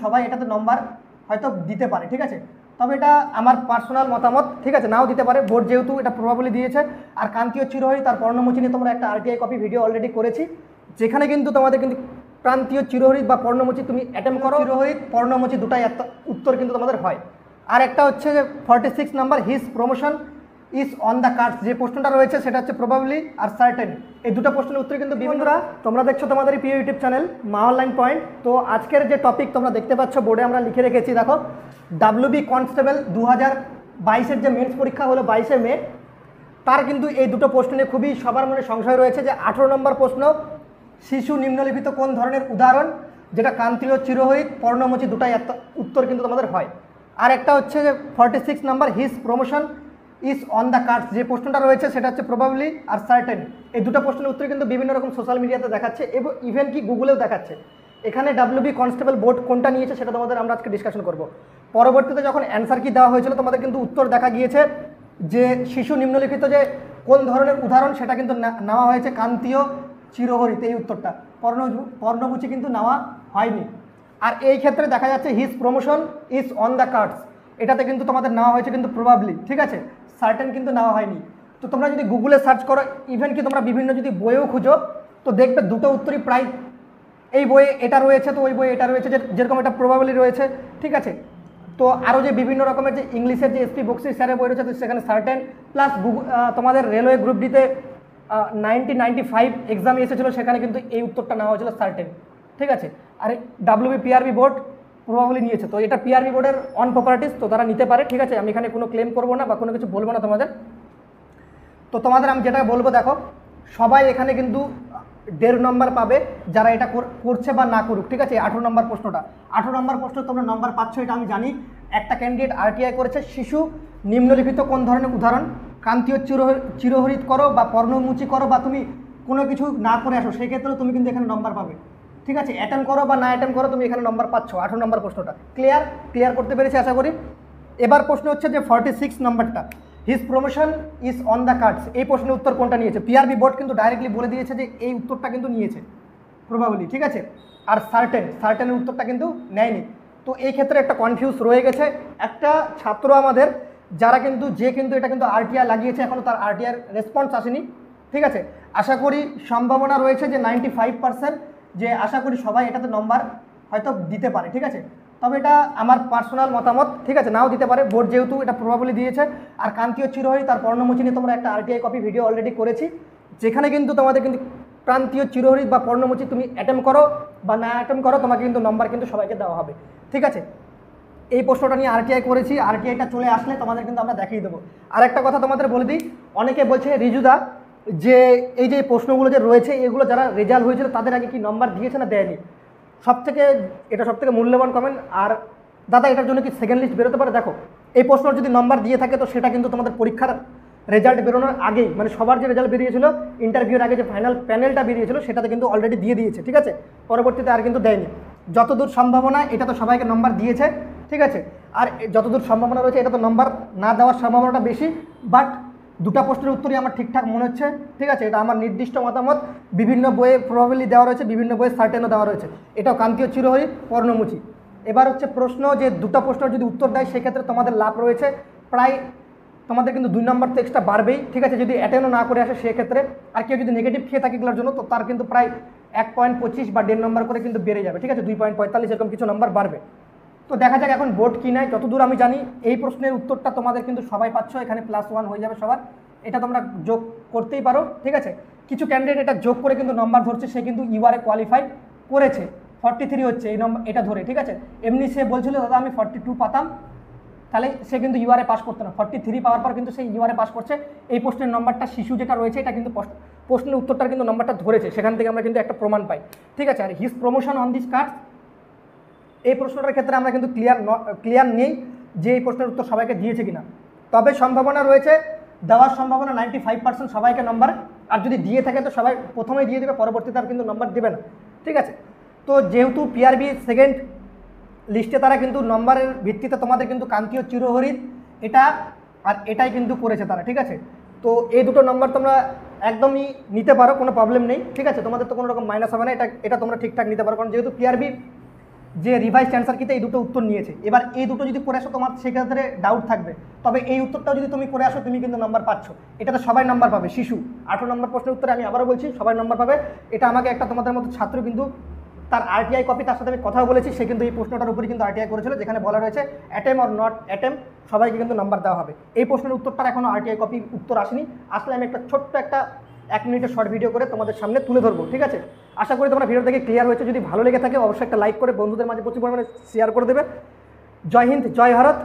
সবাই এটাতে নম্বর হয়তো দিতে পারে, ঠিক আছে। তবে এটা আমার পার্সোনাল মতামত, ঠিক আছে, নাও দিতে পারে। বোর্ড যেহেতু এটা প্রবাবলি দিয়েছে। আর কান্তীয় চিরহরিৎ তার পর্ণমোচী নিয়ে তোমরা একটা আরটিআই কপি ভিডিও অলরেডি করেছি, যেখানে কিন্তু তোমাদের কিন্তু প্রান্তীয় চিরহরিৎ বা পর্ণমোচী তুমি অ্যাটেম্প করো, চিরহরিৎ পর্ণমোচী দুটাই একটা উত্তর কিন্তু তোমাদের হয়। আর একটা হচ্ছে যে 46 number his promotion is on the cards, যে প্রশ্নটা রয়েছে সেটা হচ্ছে প্রবাবলি আর সার্টেন। এই দুটো প্রশ্নের উত্তর কিন্তু বিভিন্নরা। তোমরা দেখছো তোমাদের প্রিয় ইউটিউব চ্যানেল মা অনলাইন পয়েন্ট। তো আজকের যে টপিক তোমরা দেখতে পাচ্ছ বোর্ডে আমরা লিখে রেখেছি, দেখো ডাব্লিউবি কনস্টেবল 2022-এর যে মেন্স পরীক্ষা হলো 22শে মে, তার কিন্তু এই দুটো প্রশ্ন নিয়ে খুবই সবার মনে সংশয় রয়েছে। যে 18 নম্বর প্রশ্ন, শিশু নিম্নলিখিত কোন ধরনের উদাহরণ, যেটা কান্তীয় চিরহরিৎ পর্ণমোচী দুটাই একটা উত্তর কিন্তু তোমাদের হয়। আর একটা হচ্ছে যে 46 number his promotion is on the cards, যে প্রশ্নটা রয়েছে সেটা হচ্ছে প্রবাবলি আর সার্টেন। এই দুটো প্রশ্নের উত্তর কিন্তু বিভিন্ন রকম সোশ্যাল মিডিয়াতে দেখাচ্ছে এবং ইভেন কি গুগলেও দেখাচ্ছে। এখানে ডাব্লিউবি কনস্টেবল বোর্ড কোনটা নিয়েছে সেটা তোমাদের আমরা আজকে ডিসকাশন করব। পরবর্তীতে যখন অ্যান্সার কি দেওয়া হয়েছিল তোমাদের কিন্তু উত্তর দেখা গিয়েছে যে শিশু নিম্নলিখিত যে কোন ধরনের উদাহরণ, সেটা কিন্তু নেওয়া হয়েছে কান্তীয় চিরহরিৎ, এই উত্তরটা পর্ণমোচী কিন্তু নেওয়া হয়নি। আর এই ক্ষেত্রে দেখা যাচ্ছে his promotion is on the cards, এটাতে কিন্তু তোমাদের নেওয়া হয়েছে কিন্তু প্রবাবলি, ঠিক আছে, সার্টেন কিন্তু নেওয়া হয়নি। তো তোমরা যদি গুগলে সার্চ করো, ইভেন কি তোমরা বিভিন্ন যদি বইয়েও খুঁজো, তো দেখবে দুটো উত্তরই প্রায় এই বইয়ে এটা রয়েছে, তো ওই বইয়ে এটা রয়েছে, যেরকম এটা প্রবাবলি রয়েছে, ঠিক আছে। তো আরও যে বিভিন্ন রকমের যে ইংলিশের যে এসপি বক্সি স্যারের বই রয়েছে, তো সেখানে সার্টেন প্লাস তোমাদের রেলওয়ে গ্রুপ ডিতে 1995 এক্সাম এসেছিলো, সেখানে কিন্তু এই উত্তরটা নেওয়া হয়েছিল সার্টেন, ঠিক আছে। আর ডাব্লিউবি পিআরবি বোর্ড প্রবাবলি নিয়েছে, তো এটা পিআরবি বোর্ডের অন প্রপার্টিস, তো তারা নিতে পারে, ঠিক আছে। আমি এখানে কোনো ক্লেম করবো না বা কোনো কিছু বলবো না তোমাদের। তো তোমাদের আমি যেটা বলবো, দেখো সবাই এখানে কিন্তু 1.5 নম্বর পাবে, যারা এটা করছে বা না করুক, ঠিক আছে। 18 নম্বর প্রশ্নটা, 18 নম্বর প্রশ্ন তোমরা নম্বর পাচ্ছ, এটা আমি জানি। একটা ক্যান্ডিডেট আরটিআই করেছে, শিশু নিম্নলিখিত কোন ধরনের উদাহরণ, কান্তীয় চিরহরিৎ করো বা পর্ণমোচী করো বা তুমি কোনো কিছু না করে আসো, সেই ক্ষেত্রেও তুমি কিন্তু এখানে নম্বর পাবে, ঠিক আছে। অ্যাটেম্প করো বা না অ্যাটেম্প করো, তুমি এখানে নম্বর পাচ্ছ। 18 নম্বর প্রশ্নটা ক্লিয়ার করতে পেরেছি আশা করি। এবার প্রশ্ন হচ্ছে যে 46 নম্বরটা, his promotion is on the cards, এই প্রশ্নের উত্তর কোনটা নিয়েছে। পিআরবি বোর্ড কিন্তু ডাইরেক্টলি বলে দিয়েছে যে এই উত্তরটা কিন্তু নিয়েছে প্রবাবলি, ঠিক আছে। আর সার্টেনের উত্তরটা কিন্তু নেয়নি। তো এই ক্ষেত্রে একটা কনফিউজ রয়ে গেছে একটা ছাত্র আমাদের, যারা কিন্তু এটা কিন্তু আরটিআই লাগিয়েছে, এখনও তার আরটিআই রেসপন্স আসেনি, ঠিক আছে। আশা করি সম্ভাবনা রয়েছে যে 95%, যে আশা করি সবাই এটাতে নম্বর হয়তো দিতে পারে, ঠিক আছে। তবে এটা আমার পার্সোনাল মতামত, ঠিক আছে, নাও দিতে পারে। বোর্ড যেহেতু এটা প্রবাবলি দিয়েছে। আর কান্তীয় চিরহরিৎ তার পর্ণমোচী নিয়ে তোমরা একটা আরটিআই কপি ভিডিও অলরেডি করেছি, যেখানে কিন্তু তোমাদের কিন্তু প্রান্তীয় চিরহরিৎ বা পর্ণমোচী তুমি অ্যাটেম্প করো বা না অ্যাটেম্প করো, তোমাকে কিন্তু নম্বর কিন্তু সবাইকে দেওয়া হবে, ঠিক আছে। এই প্রশ্নটা নিয়ে আরটিআই করেছি, আরটিআইটা চলে আসলে তোমাদের কিন্তু আমরা দেখিয়ে দেবো। আর একটা কথা তোমাদের বলে দিই, অনেকে বলছে রিজুদা যে এই যে প্রশ্নগুলো যে রয়েছে, এগুলো যারা রেজাল্ট হয়েছিল তাদের আগে কি নম্বর দিয়েছে না দেয়নি, এটা সবথেকে মূল্যবান কমেন্ট। আর দাদা এটার জন্য কি সেকেন্ড লিস্ট বেরোতে পারে? দেখো এই প্রশ্নের যদি নম্বর দিয়ে থাকে, তো সেটা কিন্তু তোমাদের পরীক্ষার রেজাল্ট বেরোনোর আগেই, মানে সবার যে রেজাল্ট বেরিয়েছিল ইন্টারভিউর আগে, যে ফাইনাল প্যানেলটা বেরিয়েছিল, সেটাতে কিন্তু অলরেডি দিয়ে দিয়েছে, ঠিক আছে। পরবর্তীতে আর কিন্তু দেয়নি। যতদূর সম্ভাবনা এটা তো সবাইকে নম্বর দিয়েছে, ঠিক আছে। আর যতদূর সম্ভাবনা রয়েছে এটা তো নম্বর না দেওয়ার সম্ভাবনাটা বেশি। বাট দুটা প্রশ্নের উত্তরই আমার ঠিকঠাক মনে হচ্ছে, ঠিক আছে। এটা আমার নির্দিষ্ট মতামত, বিভিন্ন বইয়ে প্রবাবলি দেওয়া রয়েছে, বিভিন্ন বইয়ে সার্টেনও দেওয়া রয়েছে। এটাও কান্তীয় চিরহরিৎ পর্ণমোচী। এবার হচ্ছে প্রশ্ন যে দুটো প্রশ্নের যদি উত্তর দেয়, সেক্ষেত্রে তোমাদের লাভ রয়েছে প্রায়, তোমাদের কিন্তু 2 নম্বর তো এক্সট্রা বাড়বেই, ঠিক আছে, যদি অ্যাটেন্ডও না করে আসে সেক্ষেত্রে। আর কেউ যদি নেগেটিভ খেয়ে থাকে এগুলোর জন্য, তো তার কিন্তু প্রায় 1.25 বা 1.5 নম্বর করে কিন্তু বেড়ে যাবে, ঠিক আছে, 2.45 এরকম কিছু নম্বর বাড়বে। তো দেখা যাক এখন বোর্ড কি নেয়। যতদূর আমি জানি এই প্রশ্নের উত্তরটা তোমাদের কিন্তু সবাই পাচ্ছ, এখানে +1 হয়ে যাবে সবার, এটা তোমরা যোগ করতেই পারো, ঠিক আছে। কিছু ক্যান্ডিডেট এটা যোগ করে কিন্তু নম্বর ধরছে, সে কিন্তু ইউআরএ কোয়ালিফাই করেছে, 43 হচ্ছে এই নম্বর এটা ধরে, ঠিক আছে। এমনি সে বলছিল দাদা আমি 42 পাতাম, তাহলে সে কিন্তু ইউআরএ পাস করতো না, 43 পাওয়ার পর কিন্তু সে ইউআরএ পাস করছে। এই প্রশ্নের নম্বরটা শিশু যেটা রয়েছে, এটা কিন্তু প্রশ্নের উত্তরটার কিন্তু নম্বরটা ধরেছে, সেখান থেকে আমরা কিন্তু একটা প্রমাণ পাই, ঠিক আছে। আর his promotion on this cards, এই প্রশ্নটার ক্ষেত্রে আমরা কিন্তু ক্লিয়ার নেই যে এই প্রশ্নের উত্তর সবাইকে দিয়েছে কিনা। তবে সম্ভাবনা রয়েছে, দেওয়ার সম্ভাবনা 95% সবাইকে নম্বর। আর যদি দিয়ে থাকে তো সবাই প্রথমেই দিয়ে দেবে, পরবর্তীতে আর কিন্তু নম্বর দেবে না, ঠিক আছে। তো যেহেতু পিআরবি সেকেন্ড লিস্টে তারা কিন্তু নম্বরের ভিত্তিতে তোমাদের কিন্তু কান্তীয় চিরহরিৎ এটা আর এটাই কিন্তু করেছে তারা, ঠিক আছে। তো এই দুটো নম্বর তোমরা একদমই নিতে পারো, কোনো প্রবলেম নেই, ঠিক আছে। তোমাদের তো কোনো রকম মাইনাস হবে না, এটা তোমরা ঠিকঠাক নিতে পারো, কারণ যেহেতু পিআরবি যে রিভাইজ অ্যান্সার কিতে এই দুটো উত্তর নিয়েছে। এবার এই দুটো যদি করে আসো তোমার সেক্ষেত্রে ডাউট থাকবে, তবে এই উত্তরটাও যদি তুমি করে আসো তুমি কিন্তু নাম্বার পাচ্ছ। এটাতে সবাই নাম্বার পাবে। শিশু 18 নম্বর প্রশ্নের উত্তরে আমি আবারও বলছি সবাই নাম্বার পাবে। এটা আমাকে একটা তোমাদের মতো ছাত্র কিন্তু তার আরটিআই কপি, তার সাথে আমি কথাও বলেছি, সে কিন্তু এই প্রশ্নটার উপরে কিন্তু আরটিআই করেছিল, যেখানে বলা রয়েছে অ্যাটেম অর নট অ্যাটেম সবাইকে কিন্তু নাম্বার দেওয়া হবে। এই প্রশ্নের উত্তরটার এখনও আরটিআই কপি উত্তর আসেনি, আসলে আমি একটা ছোট্ট একটা 1 মিনিটের শর্ট ভিডিও করে তোমাদের সামনে তুলে ধরবো। ঠিক আছে, আশা করি তোমরা ভিডিও থেকে ক্লিয়ার হয়েছে। যদি ভালো লেগে থাকে অবশ্যই একটা লাইক করে বন্ধুদের মাঝে প্রচুর পরিমাণে শেয়ার করে দেবে। জয় হিন্দ, জয় ভারত।